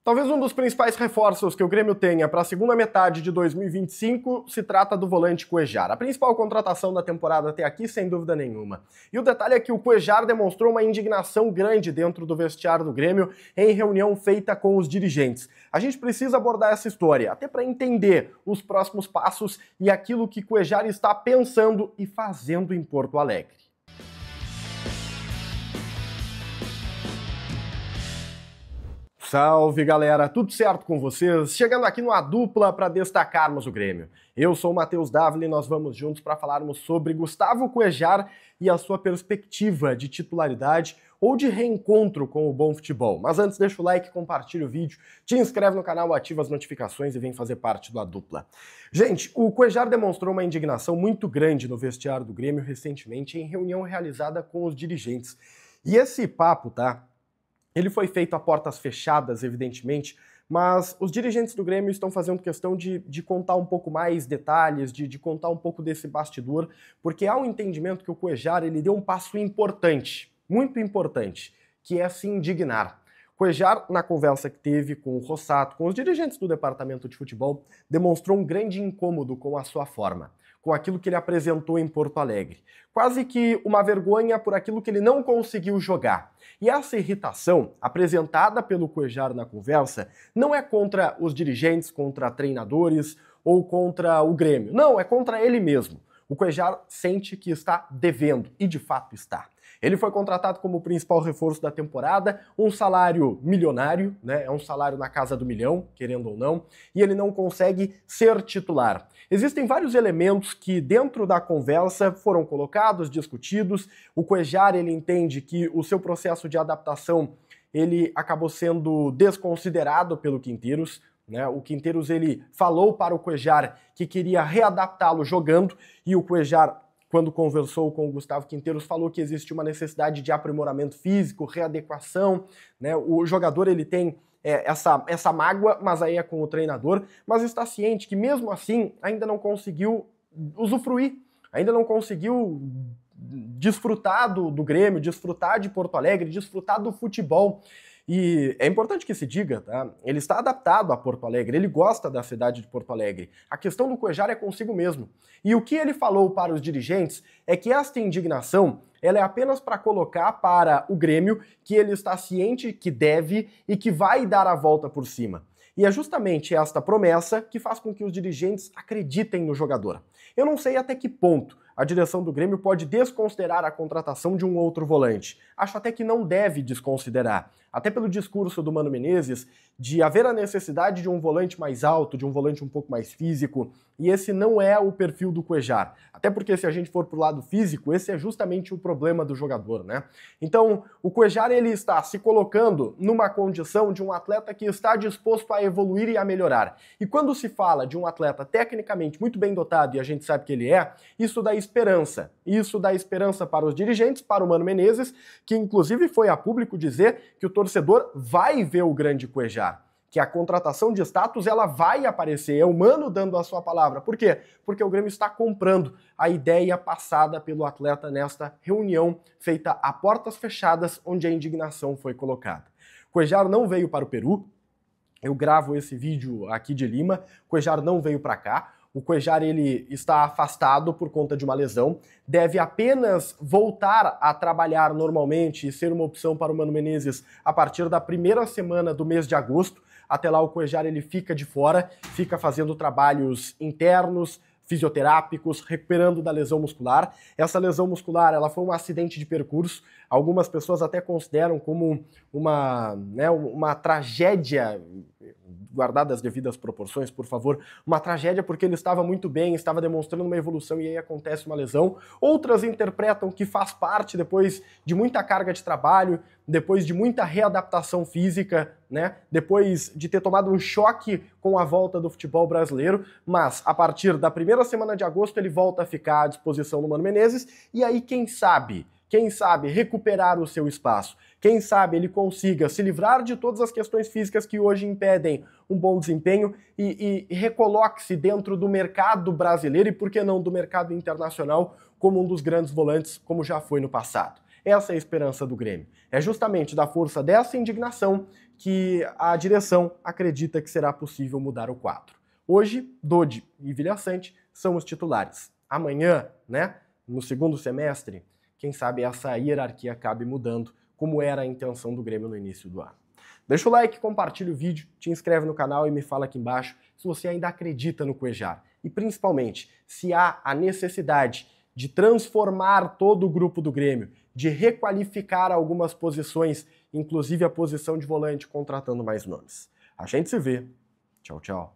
Talvez um dos principais reforços que o Grêmio tenha para a segunda metade de 2025 se trata do volante Cuéllar. A principal contratação da temporada até aqui, sem dúvida nenhuma. E o detalhe é que o Cuéllar demonstrou uma indignação grande dentro do vestiário do Grêmio em reunião feita com os dirigentes. A gente precisa abordar essa história, até para entender os próximos passos e aquilo que Cuéllar está pensando e fazendo em Porto Alegre. Salve galera, tudo certo com vocês? Chegando aqui no A Dupla para destacarmos o Grêmio. Eu sou o Matheus Dávila e nós vamos juntos para falarmos sobre Gustavo Cuéllar e a sua perspectiva de titularidade ou de reencontro com o bom futebol. Mas antes deixa o like, compartilha o vídeo, te inscreve no canal, ativa as notificações e vem fazer parte do A Dupla. Gente, o Cuéllar demonstrou uma indignação muito grande no vestiário do Grêmio recentemente em reunião realizada com os dirigentes. E esse papo, tá? Ele foi feito a portas fechadas, evidentemente, mas os dirigentes do Grêmio estão fazendo questão de contar um pouco mais detalhes, de contar um pouco desse bastidor, porque há um entendimento que o Cuéllar ele deu um passo importante, muito importante, que é se indignar. Cuéllar, na conversa que teve com o Rossato, com os dirigentes do departamento de futebol, demonstrou um grande incômodo com a sua forma, com aquilo que ele apresentou em Porto Alegre. Quase que uma vergonha por aquilo que ele não conseguiu jogar. E essa irritação, apresentada pelo Cuéllar na conversa, não é contra os dirigentes, contra treinadores ou contra o Grêmio. Não, é contra ele mesmo. O Cuéllar sente que está devendo, e de fato está. Ele foi contratado como principal reforço da temporada, um salário milionário, né? É um salário na casa do milhão, querendo ou não, e ele não consegue ser titular. Existem vários elementos que dentro da conversa foram colocados, discutidos. O Cuéllar ele entende que o seu processo de adaptação ele acabou sendo desconsiderado pelo Quinteiros. Né? O Quinteiros ele falou para o Cuéllar que queria readaptá-lo jogando e o Cuéllar, quando conversou com o Gustavo Quinteiros, falou que existe uma necessidade de aprimoramento físico, readequação, né? O jogador ele tem essa mágoa, mas aí é com o treinador, mas está ciente que mesmo assim ainda não conseguiu usufruir, ainda não conseguiu desfrutar do Grêmio, desfrutar de Porto Alegre, desfrutar do futebol. E é importante que se diga, tá? Ele está adaptado a Porto Alegre, ele gosta da cidade de Porto Alegre. A questão do Cuéllar é consigo mesmo. E o que ele falou para os dirigentes é que esta indignação ela é apenas para colocar para o Grêmio que ele está ciente que deve e que vai dar a volta por cima. E é justamente esta promessa que faz com que os dirigentes acreditem no jogador. Eu não sei até que ponto a direção do Grêmio pode desconsiderar a contratação de um outro volante. Acho até que não deve desconsiderar. Até pelo discurso do Mano Menezes de haver a necessidade de um volante mais alto, de um volante um pouco mais físico, e esse não é o perfil do Cuéllar. Até porque se a gente for pro lado físico, esse é justamente o problema do jogador, né? Então, o Cuéllar ele está se colocando numa condição de um atleta que está disposto a evoluir e a melhorar. E quando se fala de um atleta tecnicamente muito bem dotado, e a gente sabe que ele é, isso dá esperança. Isso dá esperança para os dirigentes, para o Mano Menezes, que inclusive foi a público dizer que o torcedor vai ver o grande Cuéllar, que a contratação de status ela vai aparecer, é o Mano dando a sua palavra. Por quê? Porque o Grêmio está comprando a ideia passada pelo atleta nesta reunião feita a portas fechadas, onde a indignação foi colocada. Cuéllar não veio para o Peru, eu gravo esse vídeo aqui de Lima, Cuéllar não veio para cá. O Cuéllar ele está afastado por conta de uma lesão, deve apenas voltar a trabalhar normalmente e ser uma opção para o Mano Menezes a partir da primeira semana do mês de agosto. Até lá o Cuéllar ele fica de fora, fica fazendo trabalhos internos, fisioterápicos, recuperando da lesão muscular. Essa lesão muscular ela foi um acidente de percurso, algumas pessoas até consideram como uma tragédia, guardadas as devidas proporções, por favor, uma tragédia porque ele estava muito bem, estava demonstrando uma evolução e aí acontece uma lesão. Outras interpretam que faz parte depois de muita carga de trabalho, depois de muita readaptação física, né? Depois de ter tomado um choque com a volta do futebol brasileiro, mas a partir da primeira semana de agosto ele volta a ficar à disposição do Mano Menezes e aí quem sabe recuperar o seu espaço. Quem sabe ele consiga se livrar de todas as questões físicas que hoje impedem um bom desempenho e recoloque-se dentro do mercado brasileiro e, por que não, do mercado internacional como um dos grandes volantes, como já foi no passado. Essa é a esperança do Grêmio. É justamente da força dessa indignação que a direção acredita que será possível mudar o quadro. Hoje, Dodi e Vilha Sante são os titulares. Amanhã, né, no segundo semestre, quem sabe essa hierarquia acabe mudando, como era a intenção do Grêmio no início do ano. Deixa o like, compartilha o vídeo, te inscreve no canal e me fala aqui embaixo se você ainda acredita no Cuéllar. E principalmente, se há a necessidade de transformar todo o grupo do Grêmio, de requalificar algumas posições, inclusive a posição de volante, contratando mais nomes. A gente se vê. Tchau, tchau.